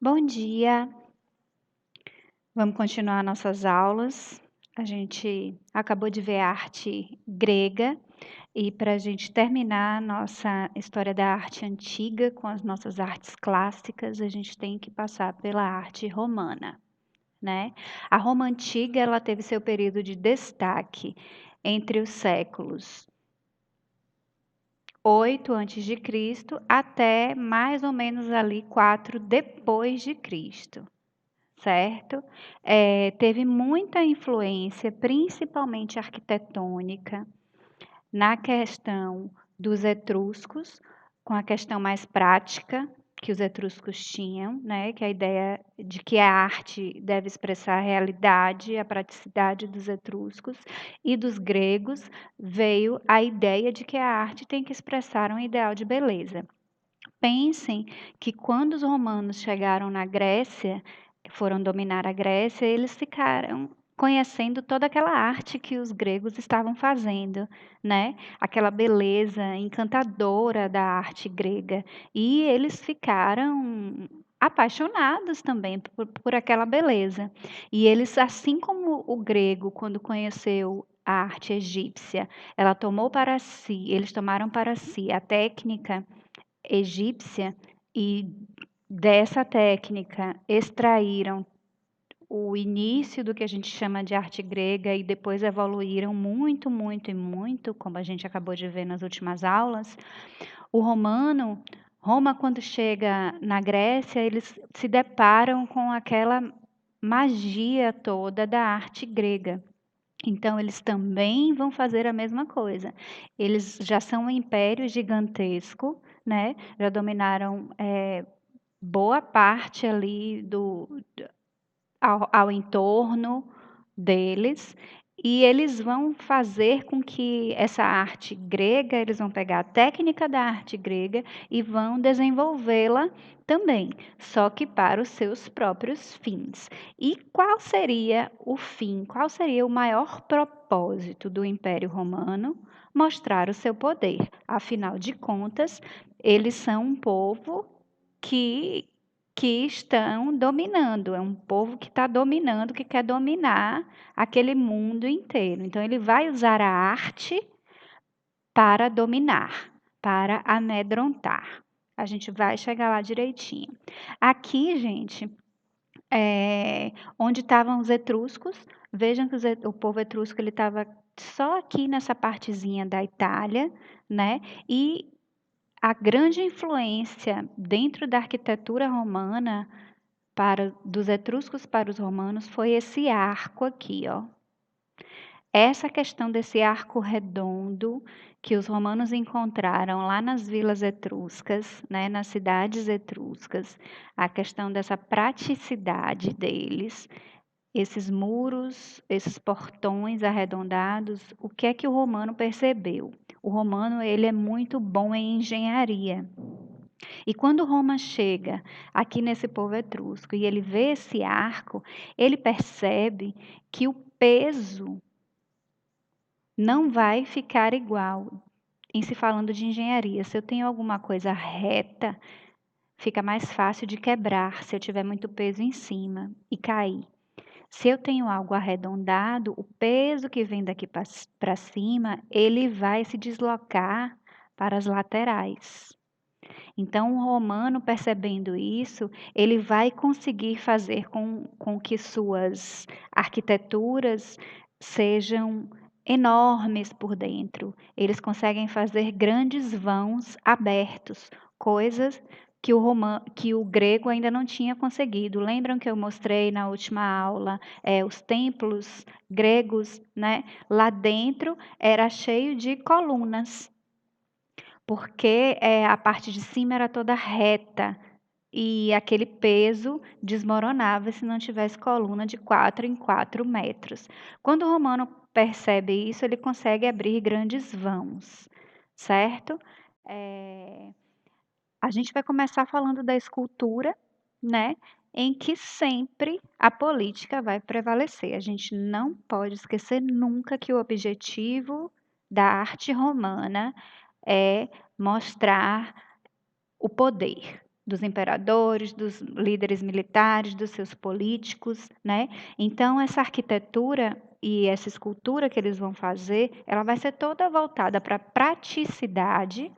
Bom dia, vamos continuar nossas aulas. A gente acabou de ver a arte grega e para a gente terminar a nossa história da arte antiga com as nossas artes clássicas, a gente tem que passar pela arte romana, né? A Roma antiga, ela teve seu período de destaque entre os séculos 8 antes de Cristo até mais ou menos ali 4 depois de Cristo. Certo? Teve muita influência, principalmente arquitetônica, na questão dos etruscos, com a questão mais prática que os etruscos tinham, né, que é a ideia de que a arte deve expressar a realidade, a praticidade dos etruscos, e dos gregos veio a ideia de que a arte tem que expressar um ideal de beleza. Pensem que quando os romanos chegaram na Grécia, foram dominar a Grécia, eles ficaram conhecendo toda aquela arte que os gregos estavam fazendo, né? Aquela beleza encantadora da arte grega. E eles ficaram apaixonados também por aquela beleza. E eles, assim como o grego, quando conheceu a arte egípcia, ela tomou para si, eles tomaram para si a técnica egípcia e dessa técnica extraíram o início do que a gente chama de arte grega e depois evoluíram muito, muito e muito, como a gente acabou de ver nas últimas aulas. O romano, Roma, quando chega na Grécia, eles se deparam com aquela magia toda da arte grega. Então, eles também vão fazer a mesma coisa. Eles já são um império gigantesco, né? Já dominaram boa parte ali ao entorno deles. E eles vão fazer com que essa arte grega, eles vão pegar a técnica da arte grega e vão desenvolvê-la também, só que para os seus próprios fins. E qual seria o fim? Qual seria o maior propósito do Império Romano? Mostrar o seu poder. Afinal de contas, eles são um povo que que estão dominando, é um povo que está dominando, que quer dominar aquele mundo inteiro. Então, ele vai usar a arte para dominar, para amedrontar. A gente vai chegar lá direitinho. Aqui, gente, onde estavam os etruscos, vejam que o povo etrusco ele estava só aqui nessa partezinha da Itália, né? E a grande influência dentro da arquitetura romana dos etruscos para os romanos foi esse arco aqui, ó. Essa questão desse arco redondo que os romanos encontraram lá nas vilas etruscas, né, nas cidades etruscas, a questão dessa praticidade deles, esses muros, esses portões arredondados, o que é que o romano percebeu? O romano ele é muito bom em engenharia. E quando Roma chega aqui nesse povo etrusco e ele vê esse arco, ele percebe que o peso não vai ficar igual em se falando de engenharia. Se eu tenho alguma coisa reta, fica mais fácil de quebrar se eu tiver muito peso em cima e cair. Se eu tenho algo arredondado, o peso que vem daqui para cima, ele vai se deslocar para as laterais. Então, o romano, percebendo isso, ele vai conseguir fazer com que suas arquiteturas sejam enormes por dentro. Eles conseguem fazer grandes vãos abertos, coisas que o grego ainda não tinha conseguido. Lembram que eu mostrei na última aula os templos gregos, né? Lá dentro era cheio de colunas porque a parte de cima era toda reta e aquele peso desmoronava se não tivesse coluna de 4 em 4 metros. Quando o romano percebe isso, ele consegue abrir grandes vãos, certo? A gente vai começar falando da escultura, né? Em que sempre a política vai prevalecer. A gente não pode esquecer nunca que o objetivo da arte romana é mostrar o poder, dos imperadores, dos líderes militares, dos seus políticos, né. Então essa arquitetura e essa escultura que eles vão fazer, ela vai ser toda voltada pra praticidade,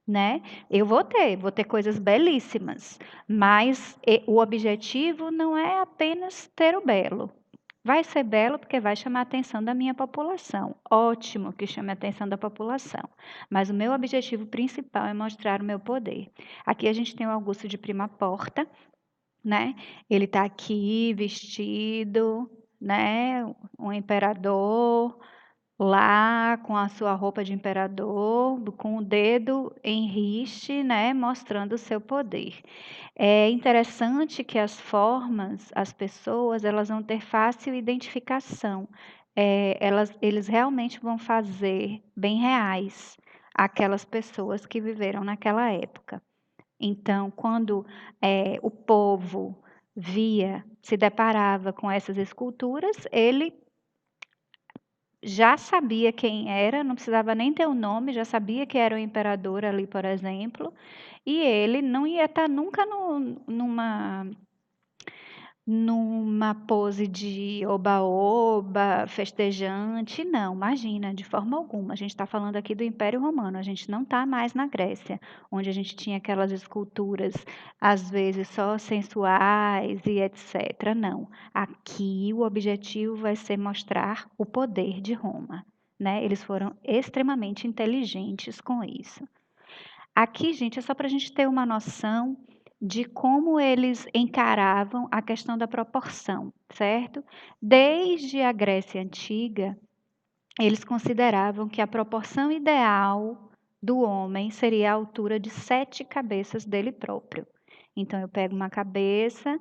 né. Eu vou ter coisas belíssimas, mas o objetivo não é apenas ter o belo. Vai ser belo porque vai chamar a atenção da minha população. Ótimo que chame a atenção da população, mas o meu objetivo principal é mostrar o meu poder. Aqui a gente tem o Augusto de Prima Porta, né, ele está aqui vestido, né, um imperador, lá com a sua roupa de imperador, com o dedo em riste, né, mostrando o seu poder. É interessante que as formas, as pessoas, elas vão ter fácil identificação. Eles realmente vão fazer bem reais aquelas pessoas que viveram naquela época. Então, quando, o povo se deparava com essas esculturas, ele já sabia quem era, não precisava nem ter o nome, já sabia que era o imperador ali, por exemplo, e ele não ia estar nunca numa pose de oba-oba, festejante, não, imagina, de forma alguma. A gente está falando aqui do Império Romano, a gente não está mais na Grécia, onde a gente tinha aquelas esculturas, às vezes só sensuais e etc. Não. Aqui o objetivo vai ser mostrar o poder de Roma, né? Eles foram extremamente inteligentes com isso. Aqui, gente, é só para a gente ter uma noção de como eles encaravam a questão da proporção, certo? Desde a Grécia Antiga, eles consideravam que a proporção ideal do homem seria a altura de 7 cabeças dele próprio. Então, eu pego uma cabeça,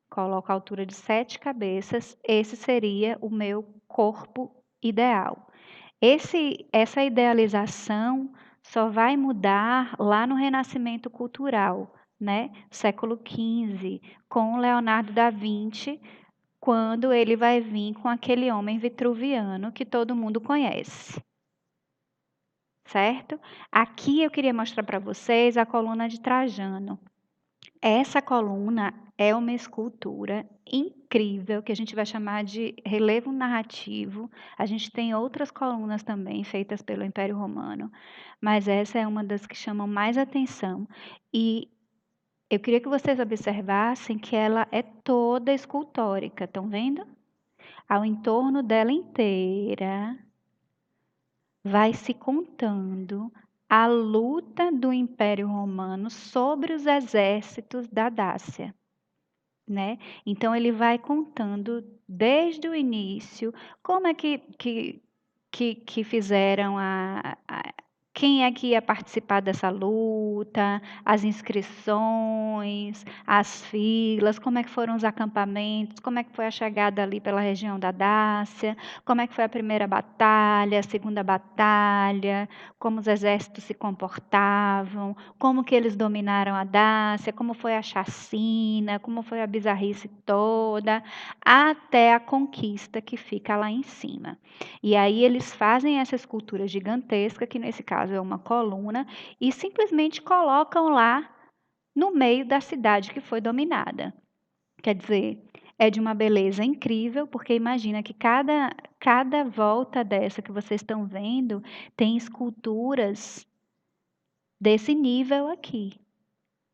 coloco a altura de 7 cabeças, esse seria o meu corpo ideal. Essa idealização só vai mudar lá no Renascimento cultural, né, século XV, com Leonardo da Vinci, quando ele vai vir com aquele homem vitruviano que todo mundo conhece. Certo? Aqui eu queria mostrar para vocês a coluna de Trajano. Essa coluna é uma escultura incrível, que a gente vai chamar de relevo narrativo. A gente tem outras colunas também feitas pelo Império Romano, mas essa é uma das que chamam mais atenção. E eu queria que vocês observassem que ela é toda escultórica, estão vendo? Ao entorno dela inteira vai se contando a luta do Império Romano sobre os exércitos da Dácia, né. Então ele vai contando desde o início como é que fizeram quem é que ia participar dessa luta, as inscrições, as filas, como é que foram os acampamentos, como é que foi a chegada ali pela região da Dácia, como é que foi a primeira batalha, a segunda batalha, como os exércitos se comportavam, como que eles dominaram a Dácia, como foi a chacina, como foi a bizarrice toda, até a conquista que fica lá em cima. E aí eles fazem essa escultura gigantesca, que nesse caso é uma coluna, e simplesmente colocam lá no meio da cidade que foi dominada. Quer dizer, é de uma beleza incrível, porque imagina que cada volta dessa que vocês estão vendo tem esculturas desse nível aqui,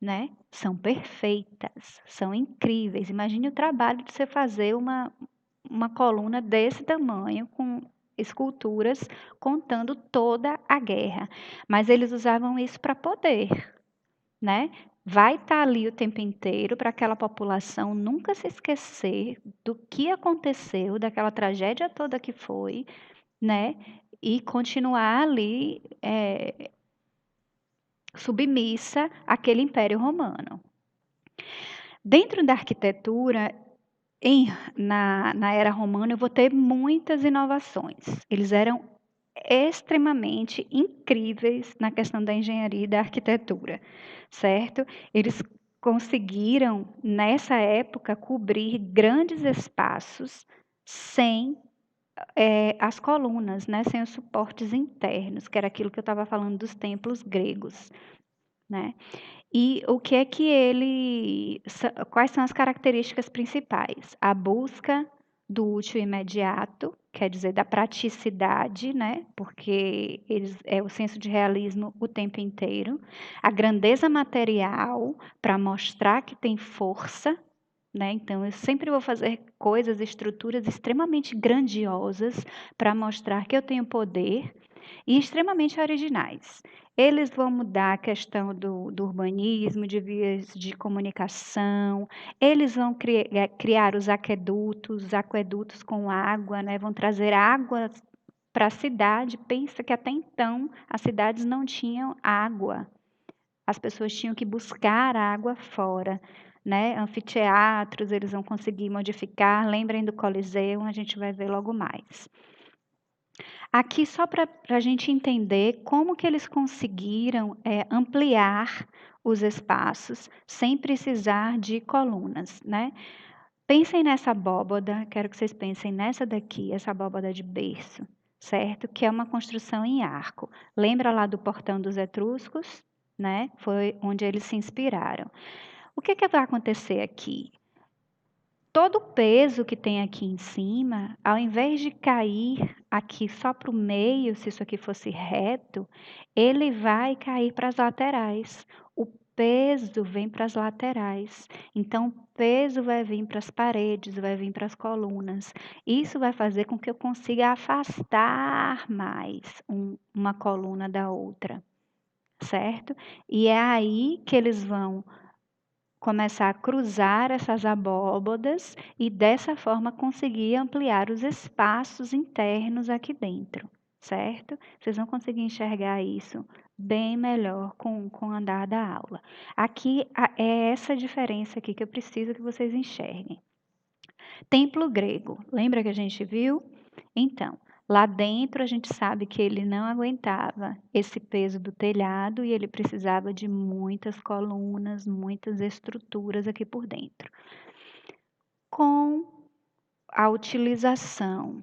né? São perfeitas, são incríveis. Imagine o trabalho de você fazer uma coluna desse tamanho, com esculturas contando toda a guerra. Mas eles usavam isso para poder, né? Vai estar ali o tempo inteiro para aquela população nunca se esquecer do que aconteceu, daquela tragédia toda que foi, né? E continuar ali submissa àquele Império Romano. Dentro da arquitetura, na era romana, eu vou ter muitas inovações. Eles eram extremamente incríveis na questão da engenharia e da arquitetura, certo? Eles conseguiram, nessa época, cobrir grandes espaços sem as colunas, né? Sem os suportes internos, que era aquilo que eu estava falando dos templos gregos, né? E o que é que quais são as características principais? A busca do útil imediato, quer dizer, da praticidade, né? Porque é o senso de realismo o tempo inteiro. A grandeza material, para mostrar que tem força, né? Então, eu sempre vou fazer coisas, estruturas extremamente grandiosas para mostrar que eu tenho poder e extremamente originais. Eles vão mudar a questão do urbanismo, de vias de comunicação, eles vão criar os aquedutos com água, né? Vão trazer água para a cidade. Pensa que até então as cidades não tinham água, as pessoas tinham que buscar água fora. Né? Anfiteatros, eles vão conseguir modificar. Lembrem do Coliseu, a gente vai ver logo mais. Aqui só para a gente entender como que eles conseguiram ampliar os espaços sem precisar de colunas, né? Pensem nessa abóbada, quero que vocês pensem nessa daqui, essa abóbada de berço, certo? Que é uma construção em arco. Lembra lá do portão dos etruscos, né? Foi onde eles se inspiraram. O que que vai acontecer aqui? Todo o peso que tem aqui em cima, ao invés de cair aqui só para o meio, se isso aqui fosse reto, ele vai cair para as laterais. O peso vem para as laterais. Então, o peso vai vir para as paredes, vai vir para as colunas. Isso vai fazer com que eu consiga afastar mais uma coluna da outra, certo? E é aí que eles vão começar a cruzar essas abóbadas e dessa forma conseguir ampliar os espaços internos aqui dentro, certo? Vocês vão conseguir enxergar isso bem melhor com o andar da aula. Aqui é essa diferença aqui que eu preciso que vocês enxerguem. Templo grego, lembra que a gente viu? Então, lá dentro a gente sabe que ele não aguentava esse peso do telhado e ele precisava de muitas colunas, muitas estruturas aqui por dentro. Com a utilização,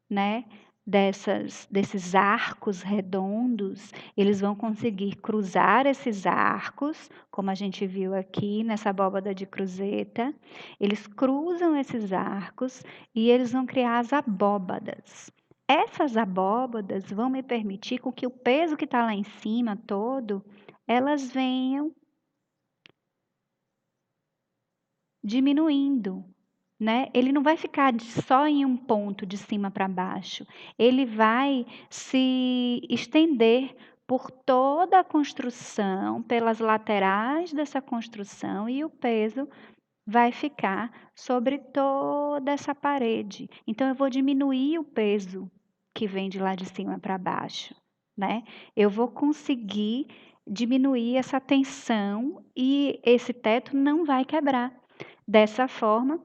né, desses arcos redondos, eles vão conseguir cruzar esses arcos, como a gente viu aqui nessa abóbada de cruzeta. Eles cruzam esses arcos e eles vão criar as abóbadas. Essas abóbadas vão me permitir com que o peso que está lá em cima todo, elas venham diminuindo, né? Ele não vai ficar só em um ponto de cima para baixo, ele vai se estender por toda a construção, pelas laterais dessa construção e o peso vai ficar sobre toda essa parede. Então eu vou diminuir o peso que vem de lá de cima para baixo, né? Eu vou conseguir diminuir essa tensão e esse teto não vai quebrar. Dessa forma,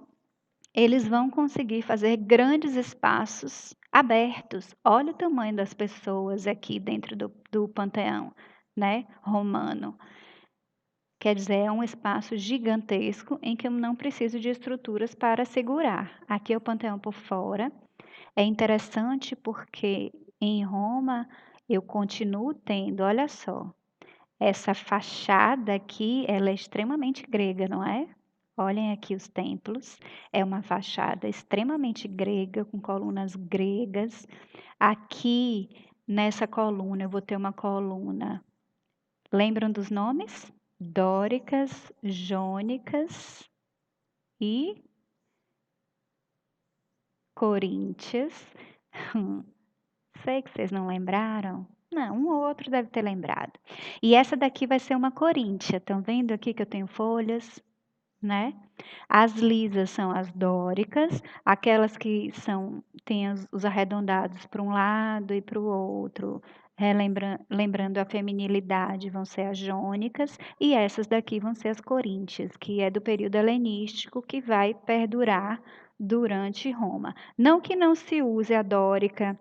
eles vão conseguir fazer grandes espaços abertos. Olha o tamanho das pessoas aqui dentro do panteão, né, romano. Quer dizer, é um espaço gigantesco em que eu não preciso de estruturas para segurar. Aqui é o panteão por fora. É interessante porque em Roma eu continuo tendo, olha só, essa fachada aqui, ela é extremamente grega, não é? Olhem aqui os templos. É uma fachada extremamente grega, com colunas gregas. Aqui, nessa coluna, eu vou ter uma coluna. Lembram dos nomes? Dóricas, jônicas e coríntias. Sei que vocês não lembraram. Não, um ou outro deve ter lembrado. E essa daqui vai ser uma coríntia. Estão vendo aqui que eu tenho folhas, né? As lisas são as dóricas, aquelas que têm os arredondados para um lado e para o outro, lembrando a feminilidade, vão ser as jônicas, e essas daqui vão ser as coríntias, que é do período helenístico, que vai perdurar durante Roma. Não que não se use a dórica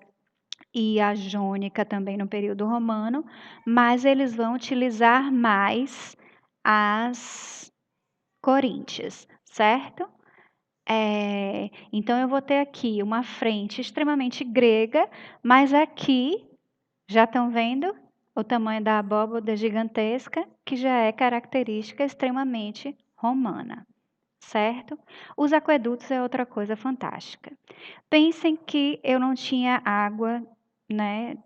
e a jônica também no período romano, mas eles vão utilizar mais as coríntias, certo? Então eu vou ter aqui uma frente extremamente grega, mas aqui, já estão vendo? o tamanho da abóbada gigantesca, que já é característica extremamente romana, certo? Os aquedutos é outra coisa fantástica. Pensem que eu não tinha água, né,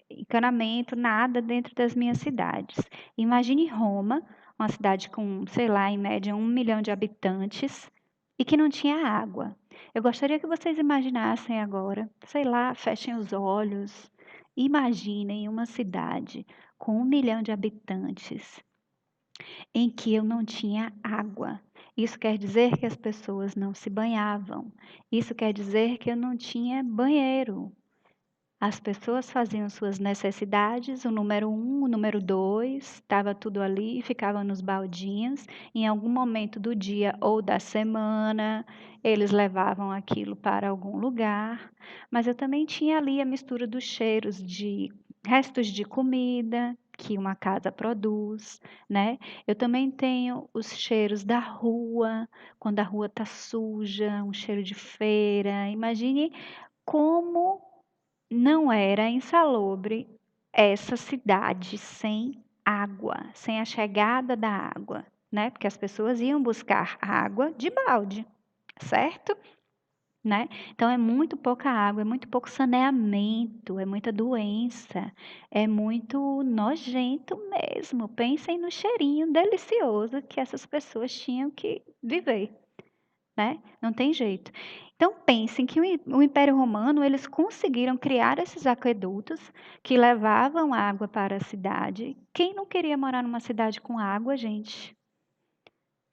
encanamento, nada dentro das minhas cidades. Imagine Roma, uma cidade com, sei lá, em média 1 milhão de habitantes, e que não tinha água. Eu gostaria que vocês imaginassem agora, sei lá, fechem os olhos, imaginem uma cidade com 1 milhão de habitantes em que eu não tinha água. Isso quer dizer que as pessoas não se banhavam. Isso quer dizer que eu não tinha banheiro. As pessoas faziam suas necessidades, o número 1, o número 2, estava tudo ali, ficava nos baldinhos. Em algum momento do dia ou da semana, eles levavam aquilo para algum lugar. Mas eu também tinha ali a mistura dos cheiros de restos de comida que uma casa produz, né? Eu também tenho os cheiros da rua, quando a rua está suja, um cheiro de feira. Imagine como não era insalubre essa cidade sem água, sem a chegada da água, né? Porque as pessoas iam buscar água de balde, certo? Né? Então é muito pouca água, é muito pouco saneamento, é muita doença, é muito nojento mesmo. Pensem no cheirinho delicioso que essas pessoas tinham que viver, né? Não tem jeito. Então pensem que o Império Romano, eles conseguiram criar esses aquedutos que levavam água para a cidade. Quem não queria morar numa cidade com água, gente?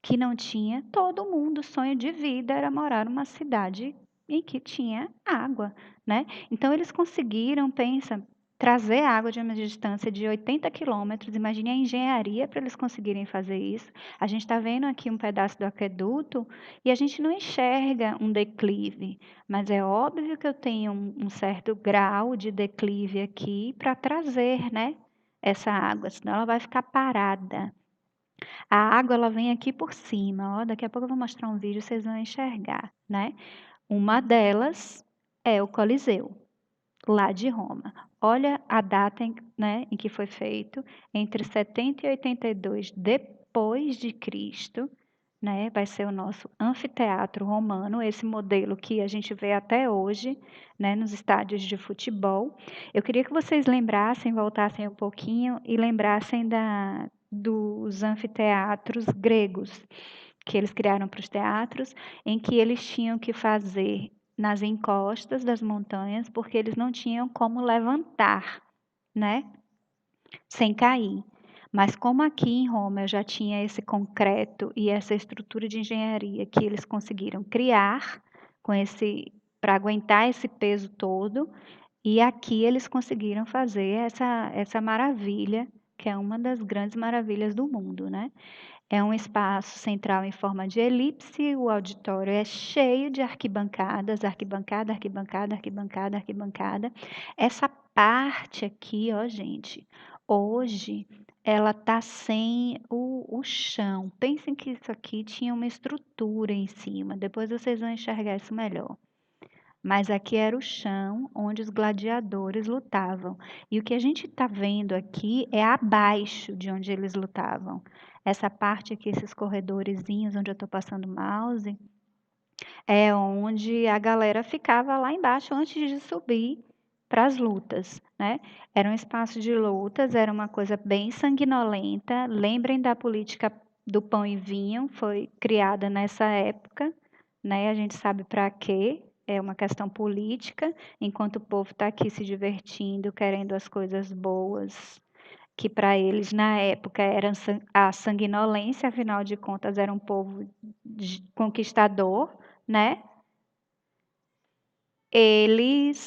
Que não tinha, todo mundo, sonho de vida era morar numa cidade em que tinha água, né? Então eles conseguiram, pensa, trazer água de uma distância de 80 quilômetros. Imagine a engenharia para eles conseguirem fazer isso. A gente está vendo aqui um pedaço do aqueduto e a gente não enxerga um declive, mas é óbvio que eu tenho um certo grau de declive aqui para trazer, né, essa água, senão ela vai ficar parada. A água ela vem aqui por cima, ó, daqui a pouco eu vou mostrar um vídeo, vocês vão enxergar, né? Uma delas é o Coliseu, lá de Roma. Olha a data né, em que foi feito, entre 70 e 82 depois de Cristo, né? Vai ser o nosso anfiteatro romano, esse modelo que a gente vê até hoje, né, nos estádios de futebol. Eu queria que vocês lembrassem, voltassem um pouquinho e lembrassem dos anfiteatros gregos que eles criaram para os teatros, em que eles tinham que fazer nas encostas das montanhas, porque eles não tinham como levantar, né, sem cair. Mas como aqui em Roma eu já tinha esse concreto e essa estrutura de engenharia que eles conseguiram criar com esse para aguentar esse peso todo, e aqui eles conseguiram fazer essa maravilha, que é uma das grandes maravilhas do mundo, né? É um espaço central em forma de elipse, o auditório é cheio de arquibancadas, arquibancada, arquibancada, arquibancada, arquibancada. Essa parte aqui, ó, gente, hoje ela tá sem o chão. Pensem que isso aqui tinha uma estrutura em cima, depois vocês vão enxergar isso melhor. Mas aqui era o chão onde os gladiadores lutavam. E o que a gente está vendo aqui é abaixo de onde eles lutavam. Essa parte aqui, esses corredorzinhos onde eu estou passando o mouse, é onde a galera ficava lá embaixo antes de subir para as lutas, né? Era um espaço de lutas, era uma coisa bem sanguinolenta. Lembrem da política do pão e vinho, foi criada nessa época, né? A gente sabe para quê. É uma questão política, enquanto o povo está aqui se divertindo, querendo as coisas boas, que para eles na época era a sanguinolência, afinal de contas era um povo conquistador, né? Eles